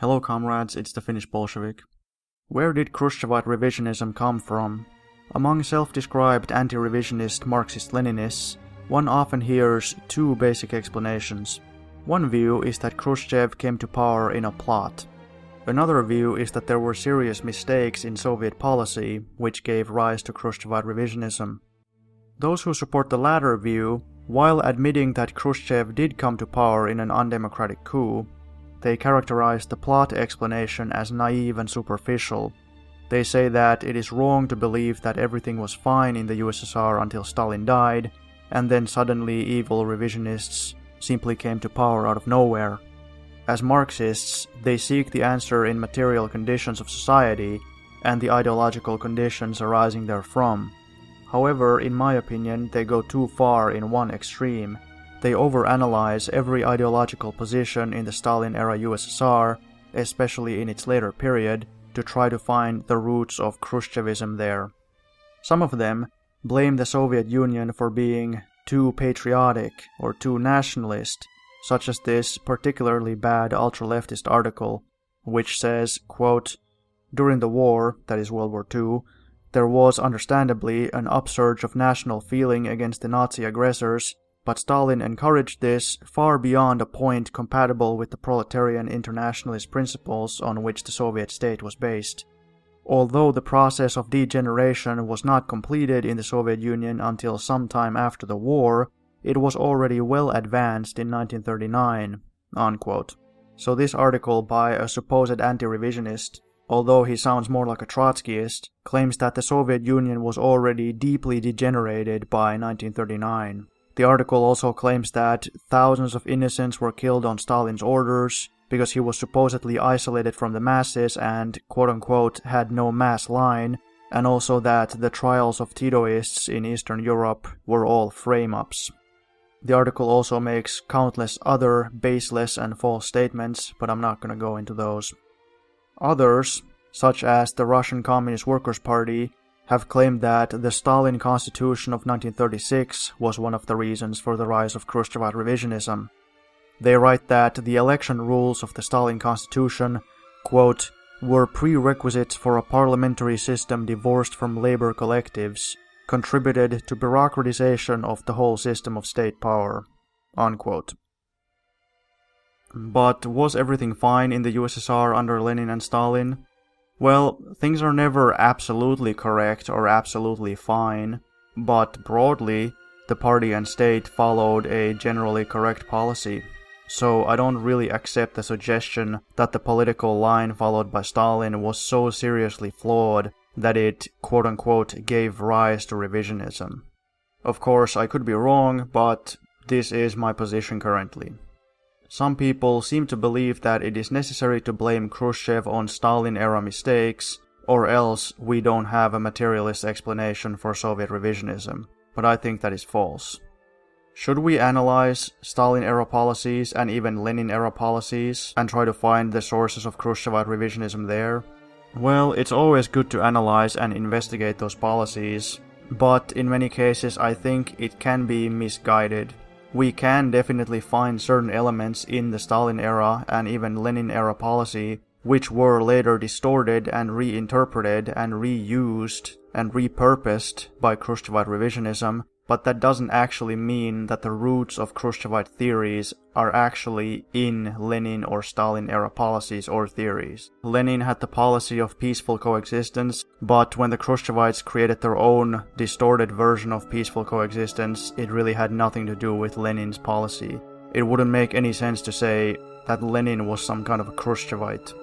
Hello comrades, it's the Finnish Bolshevik. Where did Khrushchevite revisionism come from? Among self-described anti-revisionist Marxist-Leninists, one often hears two basic explanations. One view is that Khrushchev came to power in a plot. Another view is that there were serious mistakes in Soviet policy, which gave rise to Khrushchevite revisionism. Those who support the latter view, while admitting that Khrushchev did come to power in an undemocratic coup, they characterize the plot explanation as naive and superficial. They say that it is wrong to believe that everything was fine in the USSR until Stalin died, and then suddenly evil revisionists simply came to power out of nowhere. As Marxists, they seek the answer in material conditions of society and the ideological conditions arising therefrom. However, in my opinion, they go too far in one extreme. They overanalyze every ideological position in the Stalin-era USSR, especially in its later period, to try to find the roots of Khrushchevism there. Some of them blame the Soviet Union for being too patriotic or too nationalist, such as this particularly bad ultra-leftist article, which says, quote, "During the war, that is World War II, there was understandably an upsurge of national feeling against the Nazi aggressors, but Stalin encouraged this far beyond a point compatible with the proletarian internationalist principles on which the Soviet state was based. Although the process of degeneration was not completed in the Soviet Union until some time after the war, it was already well advanced in 1939, unquote. So this article by a supposed anti-revisionist, although he sounds more like a Trotskyist, claims that the Soviet Union was already deeply degenerated by 1939. The article also claims that thousands of innocents were killed on Stalin's orders because he was supposedly isolated from the masses and, quote-unquote, had no mass line, and also that the trials of Titoists in Eastern Europe were all frame-ups. The article also makes countless other baseless and false statements, but I'm not going to go into those. Others, such as the Russian Communist Workers' Party, have claimed that the Stalin Constitution of 1936 was one of the reasons for the rise of Khrushchevite revisionism. They write that the election rules of the Stalin Constitution, quote, were prerequisites for a parliamentary system divorced from labor collectives, contributed to bureaucratization of the whole system of state power, unquote. But was everything fine in the USSR under Lenin and Stalin? Well, things are never absolutely correct or absolutely fine, but broadly, the party and state followed a generally correct policy. So I don't really accept the suggestion that the political line followed by Stalin was so seriously flawed that it, quote-unquote, gave rise to revisionism. Of course, I could be wrong, but this is my position currently. Some people seem to believe that it is necessary to blame Khrushchev on Stalin-era mistakes, or else we don't have a materialist explanation for Soviet revisionism, but I think that is false. Should we analyze Stalin-era policies and even Lenin-era policies and try to find the sources of Khrushchevite revisionism there? Well, it's always good to analyze and investigate those policies, but in many cases I think it can be misguided. We can definitely find certain elements in the Stalin-era and even Lenin-era policy which were later distorted and reinterpreted and reused and repurposed by Khrushchevite revisionism, but that doesn't actually mean that the roots of Khrushchevite theories are actually in Lenin or Stalin-era policies or theories. Lenin had the policy of peaceful coexistence, but when the Khrushchevites created their own distorted version of peaceful coexistence, it really had nothing to do with Lenin's policy. It wouldn't make any sense to say that Lenin was some kind of a Khrushchevite.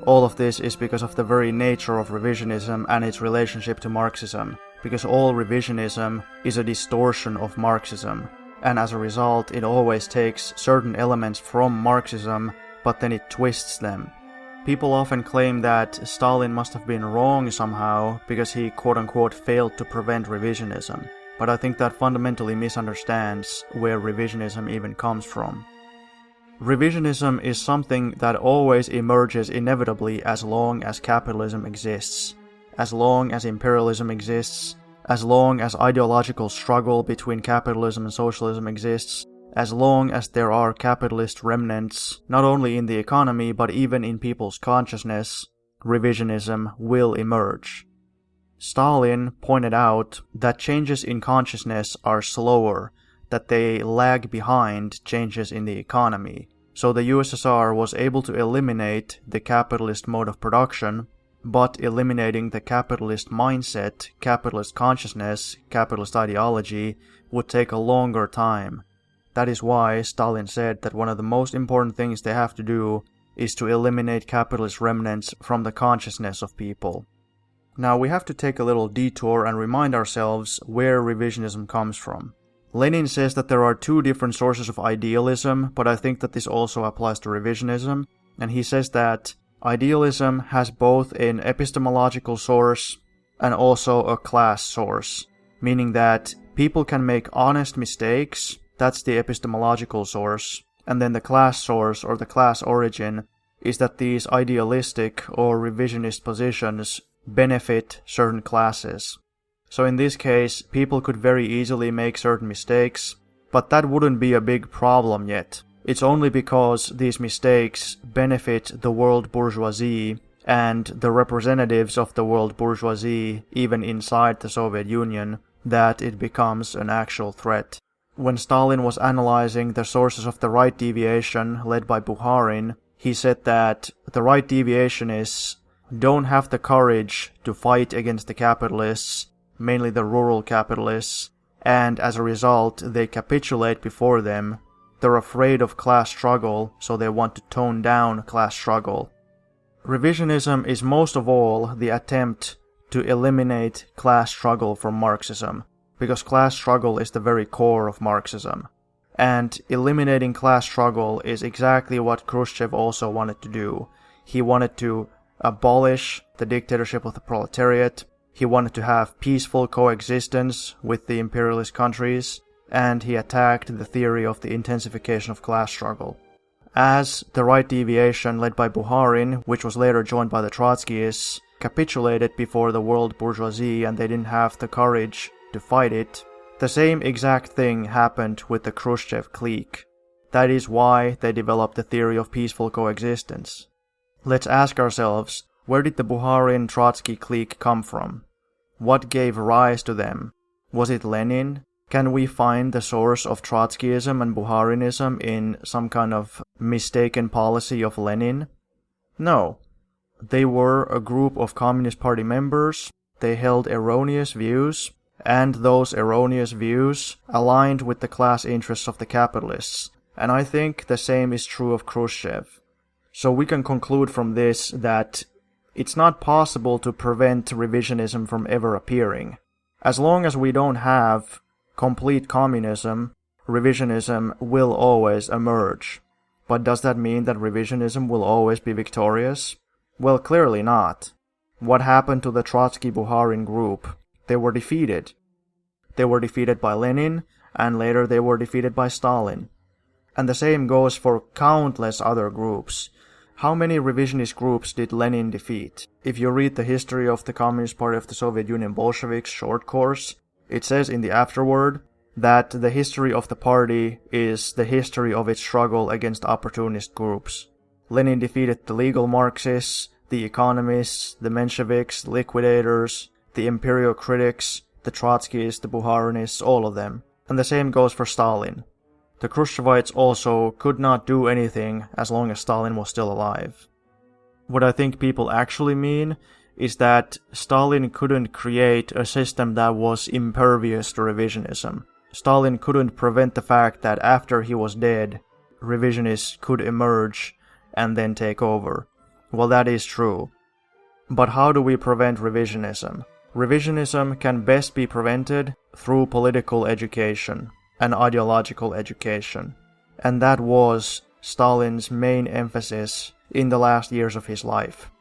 All of this is because of the very nature of revisionism and its relationship to Marxism, because all revisionism is a distortion of Marxism, and as a result it always takes certain elements from Marxism, but then it twists them. People often claim that Stalin must have been wrong somehow because he quote-unquote failed to prevent revisionism, but I think that fundamentally misunderstands where revisionism even comes from. Revisionism is something that always emerges inevitably as long as capitalism exists. As long as imperialism exists, as long as ideological struggle between capitalism and socialism exists, as long as there are capitalist remnants, not only in the economy but even in people's consciousness, revisionism will emerge. Stalin pointed out that changes in consciousness are slower, that they lag behind changes in the economy. So the USSR was able to eliminate the capitalist mode of production, but eliminating the capitalist mindset, capitalist consciousness, capitalist ideology would take a longer time. That is why Stalin said that one of the most important things they have to do is to eliminate capitalist remnants from the consciousness of people. Now we have to take a little detour and remind ourselves where revisionism comes from. Lenin says that there are two different sources of idealism, but I think that this also applies to revisionism, and he says that idealism has both an epistemological source and also a class source, meaning that people can make honest mistakes, that's the epistemological source, and then the class source or the class origin is that these idealistic or revisionist positions benefit certain classes. So in this case, people could very easily make certain mistakes, but that wouldn't be a big problem yet. It's only because these mistakes benefit the world bourgeoisie and the representatives of the world bourgeoisie, even inside the Soviet Union, that it becomes an actual threat. When Stalin was analyzing the sources of the right deviation led by Bukharin, he said that the right devisionists don't have the courage to fight against the capitalists, mainly the rural capitalists, and as a result they capitulate before them. They're afraid of class struggle, so they want to tone down class struggle. Revisionism is most of all the attempt to eliminate class struggle from Marxism, because class struggle is the very core of Marxism. And eliminating class struggle is exactly what Khrushchev also wanted to do. He wanted to abolish the dictatorship of the proletariat, he wanted to have peaceful coexistence with the imperialist countries, and he attacked the theory of the intensification of class struggle. As the right deviation led by Bukharin, which was later joined by the Trotskyists, capitulated before the world bourgeoisie and they didn't have the courage to fight it, the same exact thing happened with the Khrushchev clique. That is why they developed the theory of peaceful coexistence. Let's ask ourselves, where did the Bukharin-Trotsky clique come from? What gave rise to them? Was it Lenin? Can we find the source of Trotskyism and Bukharinism in some kind of mistaken policy of Lenin? No. They were a group of Communist Party members, they held erroneous views, and those erroneous views aligned with the class interests of the capitalists. And I think the same is true of Khrushchev. So we can conclude from this that it's not possible to prevent revisionism from ever appearing. As long as we don't have complete communism, revisionism will always emerge. But does that mean that revisionism will always be victorious? Well, clearly not. What happened to the Trotsky-Bukharin group? They were defeated. They were defeated by Lenin, and later they were defeated by Stalin. And the same goes for countless other groups. How many revisionist groups did Lenin defeat? If you read the history of the Communist Party of the Soviet Union Bolsheviks short course, it says in the afterword that the history of the party is the history of its struggle against opportunist groups. Lenin defeated the legal Marxists, the economists, the Mensheviks, the liquidators, the imperial critics, the Trotskyists, the Bukharinists, all of them. And the same goes for Stalin. The Khrushchevites also could not do anything as long as Stalin was still alive. What I think people actually mean is that Stalin couldn't create a system that was impervious to revisionism. Stalin couldn't prevent the fact that after he was dead, revisionists could emerge and then take over. Well, that is true. But how do we prevent revisionism? Revisionism can best be prevented through political education and ideological education. And that was Stalin's main emphasis in the last years of his life.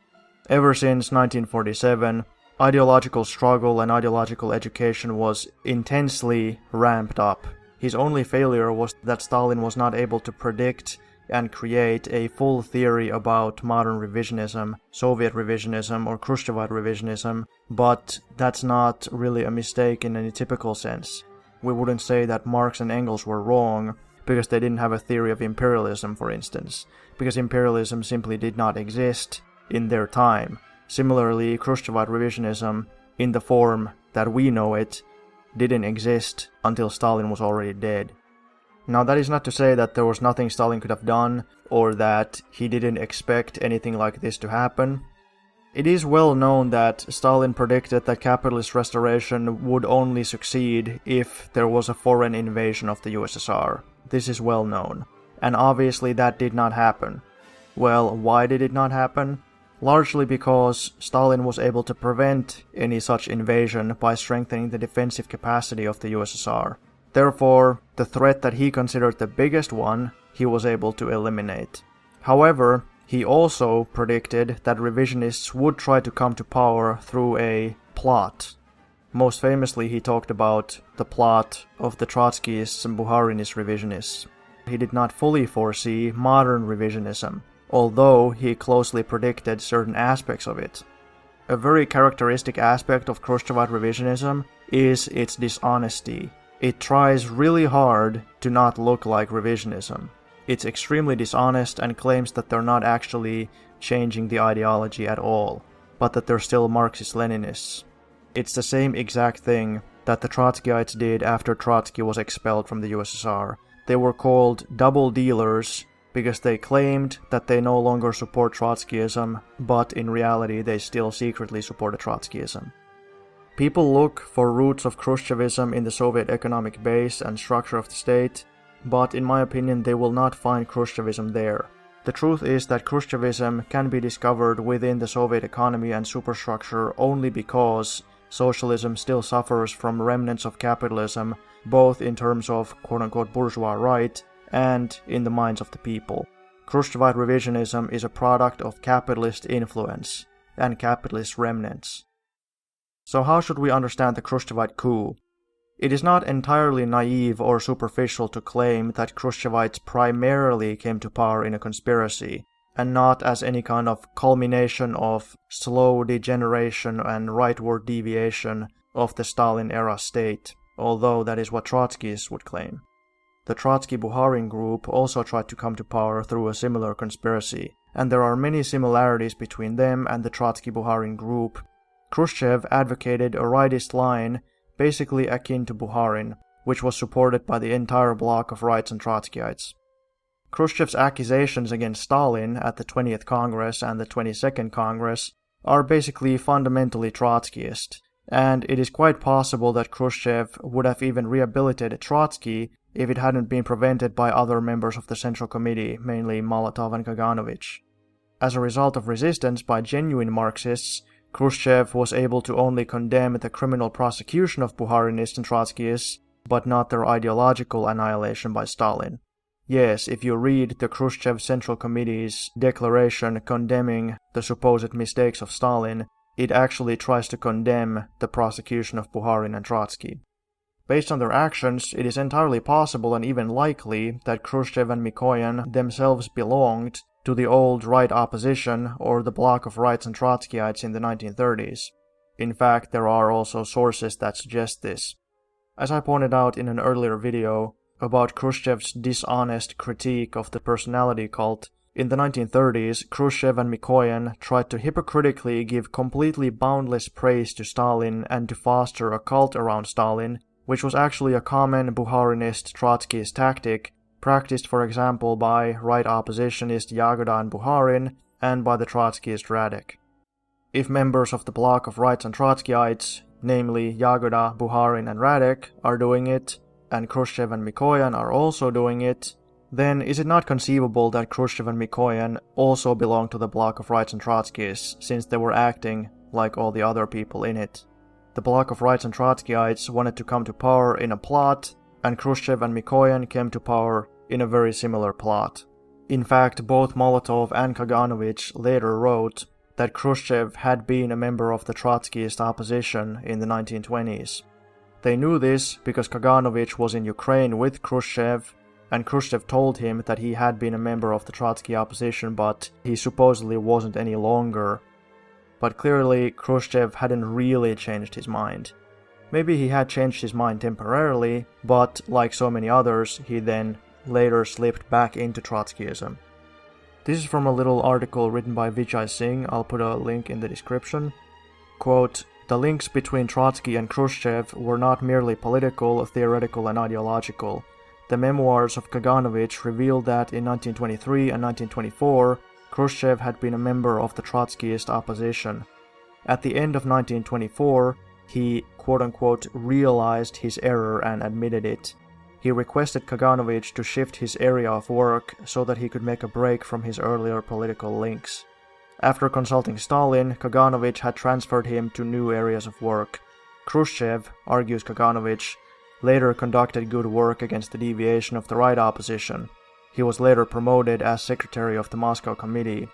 Ever since 1947, ideological struggle and ideological education was intensely ramped up. His only failure was that Stalin was not able to predict and create a full theory about modern revisionism, Soviet revisionism, or Khrushchevite revisionism, but that's not really a mistake in any typical sense. We wouldn't say that Marx and Engels were wrong, because they didn't have a theory of imperialism, for instance, because imperialism simply did not exist in their time. Similarly, Khrushchevite revisionism, in the form that we know it, didn't exist until Stalin was already dead. Now, that is not to say that there was nothing Stalin could have done, or that he didn't expect anything like this to happen. It is well known that Stalin predicted that capitalist restoration would only succeed if there was a foreign invasion of the USSR. This is well known. And obviously that did not happen. Well, why did it not happen? Largely because Stalin was able to prevent any such invasion by strengthening the defensive capacity of the USSR. Therefore, the threat that he considered the biggest one, he was able to eliminate. However, he also predicted that revisionists would try to come to power through a plot. Most famously, he talked about the plot of the Trotskyists and Bukharinist revisionists. He did not fully foresee modern revisionism, although he closely predicted certain aspects of it. A very characteristic aspect of Khrushchevite revisionism is its dishonesty. It tries really hard to not look like revisionism. It's extremely dishonest and claims that they're not actually changing the ideology at all, but that they're still Marxist-Leninists. It's the same exact thing that the Trotskyites did after Trotsky was expelled from the USSR. They were called double dealers because they claimed that they no longer support Trotskyism, but in reality they still secretly supported Trotskyism. People look for roots of Khrushchevism in the Soviet economic base and structure of the state, but in my opinion they will not find Khrushchevism there. The truth is that Khrushchevism can be discovered within the Soviet economy and superstructure only because socialism still suffers from remnants of capitalism, both in terms of quote-unquote bourgeois right and in the minds of the people. Khrushchevite revisionism is a product of capitalist influence and capitalist remnants. So how should we understand the Khrushchevite coup? It is not entirely naive or superficial to claim that Khrushchevites primarily came to power in a conspiracy, and not as any kind of culmination of slow degeneration and rightward deviation of the Stalin-era state, although that is what Trotskyists would claim. The Trotsky-Bukharin group also tried to come to power through a similar conspiracy, and there are many similarities between them and the Trotsky-Bukharin group. Khrushchev advocated a rightist line basically akin to Bukharin, which was supported by the entire bloc of rights and Trotskyites. Khrushchev's accusations against Stalin at the 20th Congress and the 22nd Congress are basically fundamentally Trotskyist, and it is quite possible that Khrushchev would have even rehabilitated Trotsky if it hadn't been prevented by other members of the Central Committee, mainly Molotov and Kaganovich. As a result of resistance by genuine Marxists, Khrushchev was able to only condemn the criminal prosecution of Bukharinists and Trotskyists, but not their ideological annihilation by Stalin. Yes, if you read the Khrushchev Central Committee's declaration condemning the supposed mistakes of Stalin, it actually tries to condemn the prosecution of Bukharin and Trotsky. Based on their actions, it is entirely possible and even likely that Khrushchev and Mikoyan themselves belonged to the old right opposition or the bloc of rights and Trotskyites in the 1930s. In fact, there are also sources that suggest this. As I pointed out in an earlier video about Khrushchev's dishonest critique of the personality cult, in the 1930s, Khrushchev and Mikoyan tried to hypocritically give completely boundless praise to Stalin and to foster a cult around Stalin, which was actually a common Bukharinist Trotskyist tactic, practiced for example by right oppositionist Yagoda and Bukharin, and by the Trotskyist Radek. If members of the bloc of rights and Trotskyites, namely Yagoda, Bukharin and Radek, are doing it, and Khrushchev and Mikoyan are also doing it, then is it not conceivable that Khrushchev and Mikoyan also belong to the bloc of rights and Trotskyists, since they were acting like all the other people in it? The bloc of rights and Trotskyites wanted to come to power in a plot, and Khrushchev and Mikoyan came to power in a very similar plot. In fact, both Molotov and Kaganovich later wrote that Khrushchev had been a member of the Trotskyist opposition in the 1920s. They knew this because Kaganovich was in Ukraine with Khrushchev, and Khrushchev told him that he had been a member of the Trotsky opposition, but he supposedly wasn't any longer. But clearly, Khrushchev hadn't really changed his mind. Maybe he had changed his mind temporarily, but like so many others, he then later slipped back into Trotskyism. This is from a little article written by Vijay Singh. I'll put a link in the description. Quote, "The links between Trotsky and Khrushchev were not merely political, theoretical, and ideological. The memoirs of Kaganovich revealed that in 1923 and 1924, Khrushchev had been a member of the Trotskyist opposition. At the end of 1924, he, quote-unquote, realized his error and admitted it. He requested Kaganovich to shift his area of work so that he could make a break from his earlier political links. After consulting Stalin, Kaganovich had transferred him to new areas of work. Khrushchev, argues Kaganovich, later conducted good work against the deviation of the right opposition. He was later promoted as secretary of the Moscow Committee.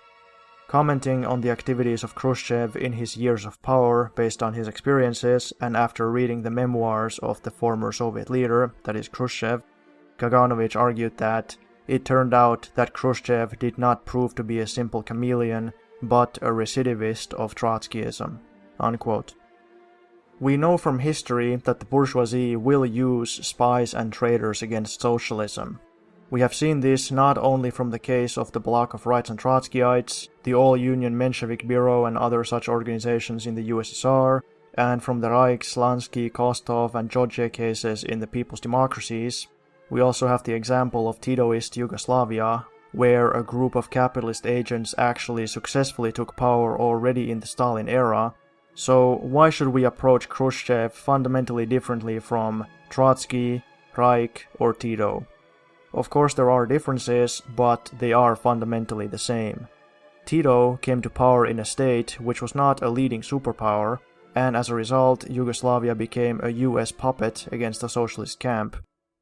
Commenting on the activities of Khrushchev in his years of power based on his experiences and after reading the memoirs of the former Soviet leader, that is Khrushchev, Kaganovich argued that it turned out that Khrushchev did not prove to be a simple chameleon, but a recidivist of Trotskyism." Unquote. We know from history that the bourgeoisie will use spies and traitors against socialism. We have seen this not only from the case of the Bloc of Rights and Trotskyites, the All-Union Menshevik Bureau and other such organizations in the USSR, and from the Reich, Slansky, Kostov and Georgiev cases in the People's Democracies. We also have the example of Titoist Yugoslavia, where a group of capitalist agents actually successfully took power already in the Stalin era. So why should we approach Khrushchev fundamentally differently from Trotsky, Reich or Tito? Of course there are differences, but they are fundamentally the same. Tito came to power in a state which was not a leading superpower, and as a result Yugoslavia became a US puppet against the socialist camp.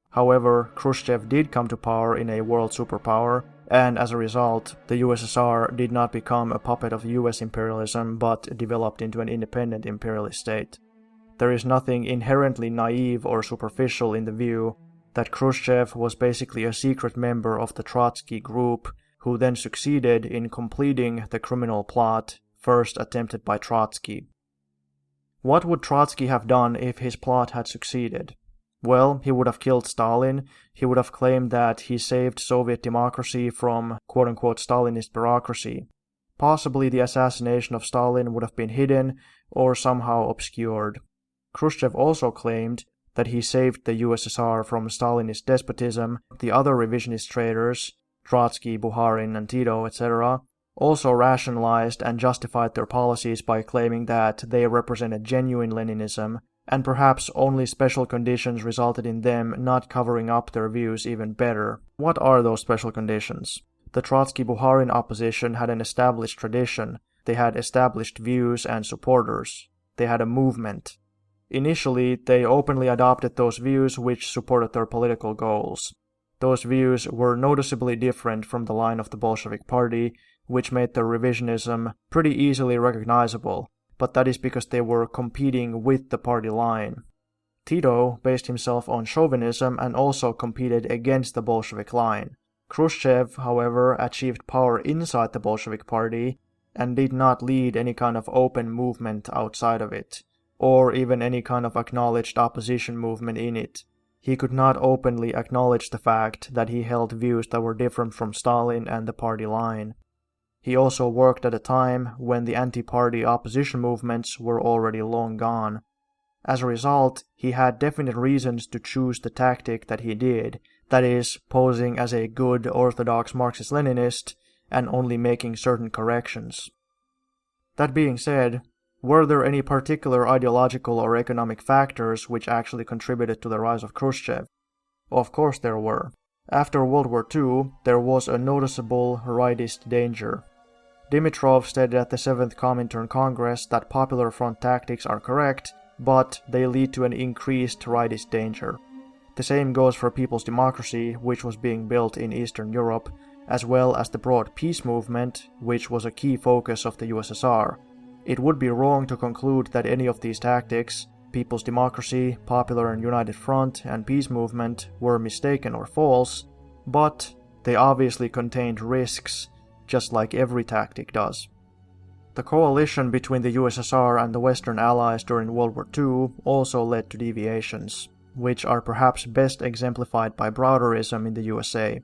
However, Khrushchev did come to power in a world superpower, and as a result, the USSR did not become a puppet of US imperialism, but developed into an independent imperialist state. There is nothing inherently naive or superficial in the view that Khrushchev was basically a secret member of the Trotsky group, who then succeeded in completing the criminal plot first attempted by Trotsky. What would Trotsky have done if his plot had succeeded? Well, he would have killed Stalin. He would have claimed that he saved Soviet democracy from quote-unquote Stalinist bureaucracy. Possibly the assassination of Stalin would have been hidden or somehow obscured. Khrushchev also claimed that he saved the USSR from Stalinist despotism. The other revisionist traitors, Trotsky, Bukharin, and Tito, etc., also rationalized and justified their policies by claiming that they represented genuine Leninism, and perhaps only special conditions resulted in them not covering up their views even better. What are those special conditions? The Trotsky-Bukharin opposition had an established tradition. They had established views and supporters. They had a movement. Initially, they openly adopted those views which supported their political goals. Those views were noticeably different from the line of the Bolshevik Party, which made their revisionism pretty easily recognizable, but that is because they were competing with the party line. Tito based himself on chauvinism and also competed against the Bolshevik line. Khrushchev, however, achieved power inside the Bolshevik Party and did not lead any kind of open movement outside of it, or even any kind of acknowledged opposition movement in it. He could not openly acknowledge the fact that he held views that were different from Stalin and the party line. He also worked at a time when the anti-party opposition movements were already long gone. As a result, he had definite reasons to choose the tactic that he did, that is, posing as a good orthodox Marxist-Leninist and only making certain corrections. That being said, were there any particular ideological or economic factors which actually contributed to the rise of Khrushchev? Of course there were. After World War II, there was a noticeable rightist danger. Dimitrov stated at the 7th Comintern Congress that Popular Front tactics are correct, but they lead to an increased rightist danger. The same goes for People's Democracy, which was being built in Eastern Europe, as well as the broad peace movement, which was a key focus of the USSR. It would be wrong to conclude that any of these tactics, People's Democracy, Popular and United Front, and Peace Movement, were mistaken or false, but they obviously contained risks, just like every tactic does. The coalition between the USSR and the Western Allies during World War II also led to deviations. which are perhaps best exemplified by Browderism in the USA.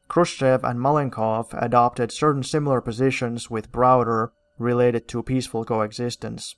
Khrushchev and Malenkov adopted certain similar positions with Browder related to peaceful coexistence.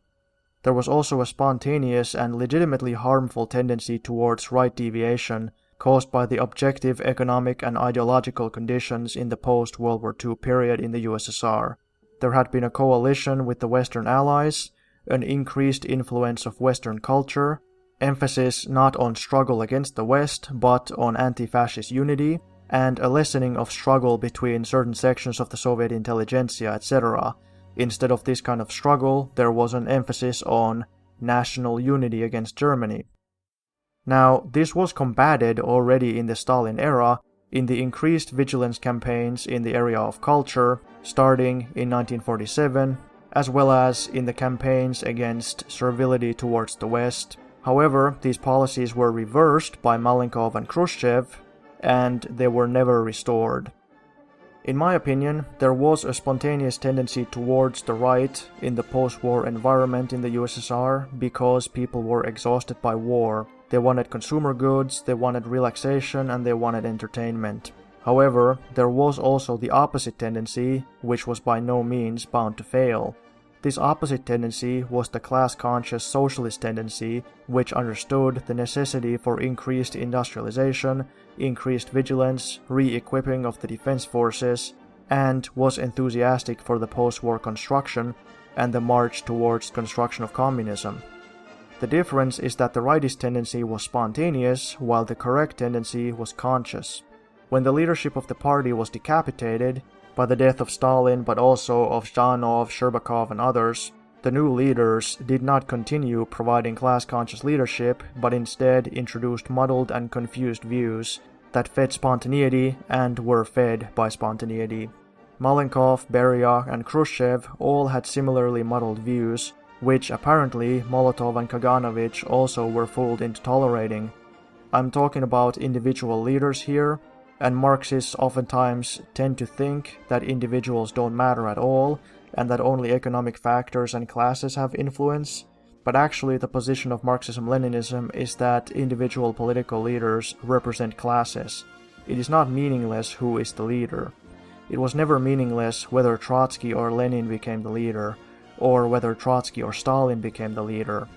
There was also a spontaneous and legitimately harmful tendency towards right deviation caused by the objective economic and ideological conditions in the post-World War II period in the USSR. There had been a coalition with the Western Allies, an increased influence of Western culture, emphasis not on struggle against the West but on anti-fascist unity, and a lessening of struggle between certain sections of the Soviet intelligentsia, etc. Instead of this kind of struggle, there was an emphasis on national unity against Germany. Now, this was combated already in the Stalin era in the increased vigilance campaigns in the area of culture, starting in 1947, as well as in the campaigns against servility towards the West. However, these policies were reversed by Malenkov and Khrushchev, and they were never restored. In my opinion, there was a spontaneous tendency towards the right in the post-war environment in the USSR because people were exhausted by war. They wanted consumer goods, they wanted relaxation, and they wanted entertainment. However, there was also the opposite tendency, which was by no means bound to fail. This opposite tendency was the class-conscious socialist tendency, which understood the necessity for increased industrialization, increased vigilance, re-equipping of the defense forces, and was enthusiastic for the post-war construction and the march towards construction of communism. The difference is that the rightist tendency was spontaneous, while the correct tendency was conscious. When the leadership of the party was decapitated, by the death of Stalin but also of Zhdanov, Sherbakov and others, the new leaders did not continue providing class-conscious leadership, but instead introduced muddled and confused views that fed spontaneity and were fed by spontaneity. Malenkov, Beria and Khrushchev all had similarly muddled views, which apparently Molotov and Kaganovich also were fooled into tolerating. I'm talking about individual leaders here, and Marxists oftentimes tend to think that individuals don't matter at all, and that only economic factors and classes have influence, but actually the position of Marxism-Leninism is that individual political leaders represent classes. It is not meaningless who is the leader. It was never meaningless whether Trotsky or Lenin became the leader, or whether Trotsky or Stalin became the leader.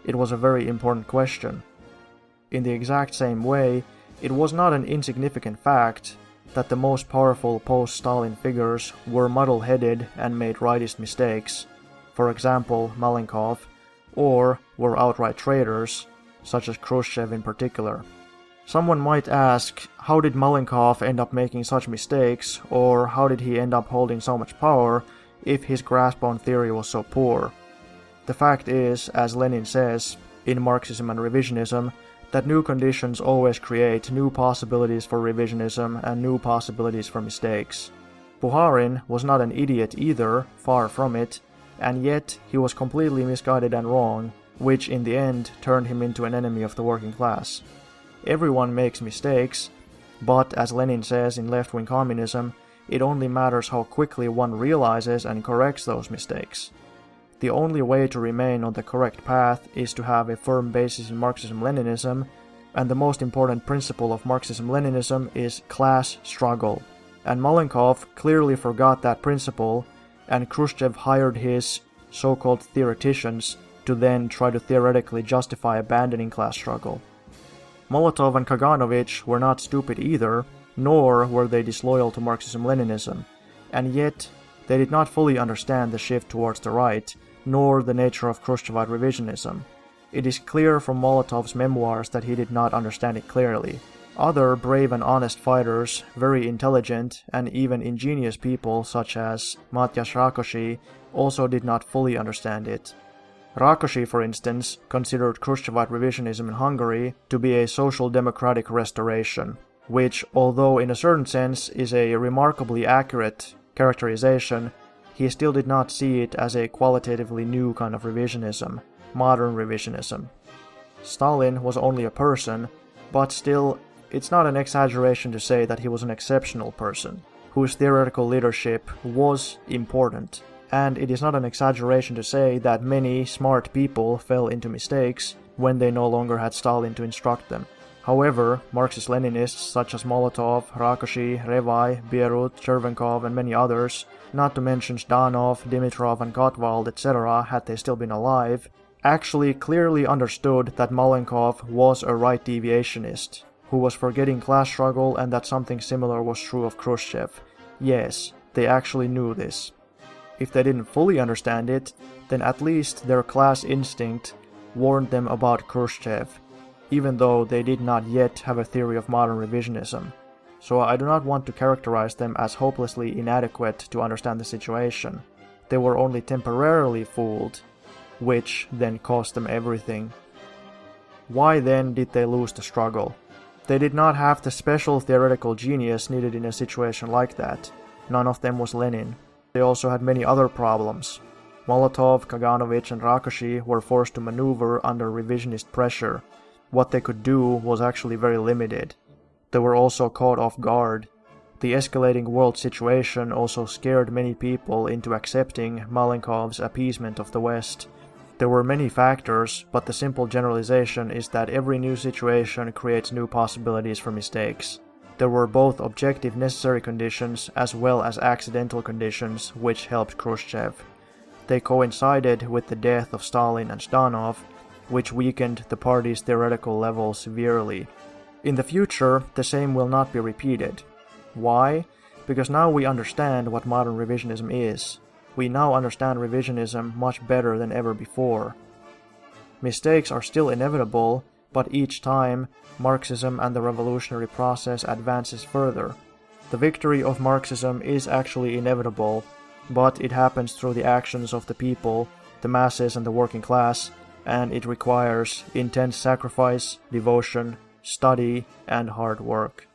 It was a very important question. In the exact same way, it was not an insignificant fact that the most powerful post-Stalin figures were muddle-headed and made rightist mistakes, for example Malenkov, or were outright traitors, such as Khrushchev in particular. Someone might ask, how did Malenkov end up making such mistakes, or how did he end up holding so much power if his grasp on theory was so poor? The fact is, as Lenin says in Marxism and Revisionism, that new conditions always create new possibilities for revisionism and new possibilities for mistakes. Bukharin was not an idiot either, far from it, and yet he was completely misguided and wrong, which in the end turned him into an enemy of the working class. Everyone makes mistakes, but as Lenin says in left-wing communism, it only matters how quickly one realizes and corrects those mistakes. The only way to remain on the correct path is to have a firm basis in Marxism-Leninism, and the most important principle of Marxism-Leninism is class struggle. And Malenkov clearly forgot that principle, and Khrushchev hired his so-called theoreticians to then try to theoretically justify abandoning class struggle. Molotov and Kaganovich were not stupid either, nor were they disloyal to Marxism-Leninism, and yet they did not fully understand the shift towards the right, nor the nature of Khrushchevite revisionism. It is clear from Molotov's memoirs that he did not understand it clearly. Other brave and honest fighters, very intelligent and even ingenious people such as Matyas Rákosi, also did not fully understand it. Rákosi, for instance, considered Khrushchevite revisionism in Hungary to be a social democratic restoration, which, although in a certain sense is a remarkably accurate characterization, he still did not see it as a qualitatively new kind of revisionism, modern revisionism. Stalin was only a person, but still, it's not an exaggeration to say that he was an exceptional person, whose theoretical leadership was important, and it is not an exaggeration to say that many smart people fell into mistakes when they no longer had Stalin to instruct them. However, Marxist-Leninists such as Molotov, Rakochy, Revai, Bierut, Chervenkov and many others, not to mention Zhdanov, Dimitrov and Gottwald etc., had they still been alive, actually clearly understood that Malenkov was a right deviationist, who was forgetting class struggle and that something similar was true of Khrushchev. Yes, they actually knew this. If they didn't fully understand it, then at least their class instinct warned them about Khrushchev, even though they did not yet have a theory of modern revisionism. So I do not want to characterize them as hopelessly inadequate to understand the situation. They were only temporarily fooled, which then cost them everything. Why then did they lose the struggle? They did not have the special theoretical genius needed in a situation like that. None of them was Lenin. They also had many other problems. Molotov, Kaganovich and Rakochy were forced to maneuver under revisionist pressure. What they could do was actually very limited. They were also caught off guard. The escalating world situation also scared many people into accepting Malenkov's appeasement of the West. There were many factors, but the simple generalization is that every new situation creates new possibilities for mistakes. There were both objective necessary conditions as well as accidental conditions which helped Khrushchev. They coincided with the death of Stalin and Zhdanov, which weakened the party's theoretical level severely. In the future, the same will not be repeated. Why? Because now we understand what modern revisionism is. We now understand revisionism much better than ever before. Mistakes are still inevitable, but each time, Marxism and the revolutionary process advances further. The victory of Marxism is actually inevitable, but it happens through the actions of the people, the masses and the working class, and it requires intense sacrifice, devotion, study, and hard work.